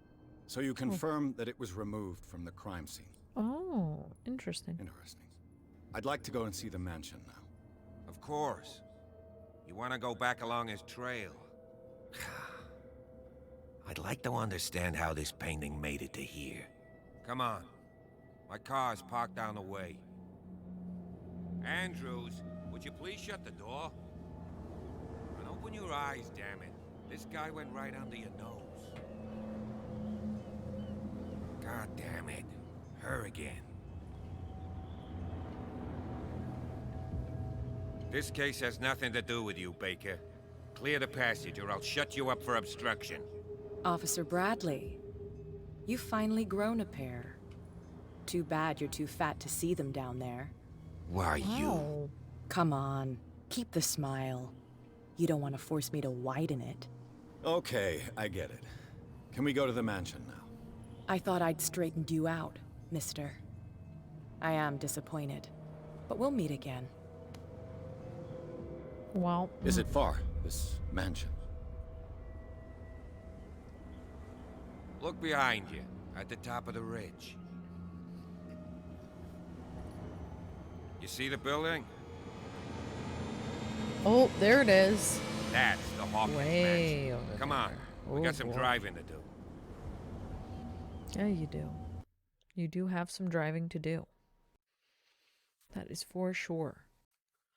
So you confirm that it was removed from the crime scene? Oh, interesting. Interesting. I'd like to go and see the mansion now. Of course. You want to go back along his trail? I'd like to understand how this painting made it to here. Come on. My car's parked down the way. Andrews, would you please shut the door? And open your eyes, damn it. This guy went right under your nose. God damn it. Her again. This case has nothing to do with you, Baker. Clear the passage or I'll shut you up for obstruction. Officer Bradley, you've finally grown a pair. Too bad you're too fat to see them down there. Why, you... Come on, keep the smile. You don't want to force me to widen it. Okay, I get it. Can we go to the mansion now? I thought I'd straightened you out, mister. I am disappointed, but we'll meet again. Well... Is it far, this mansion? Look behind you, at the top of the ridge. You see the building? Oh, there it is. That's the Hawkins mansion. Over Come on, we got some driving to do. Yeah, you do. You do have some driving to do. That is for sure.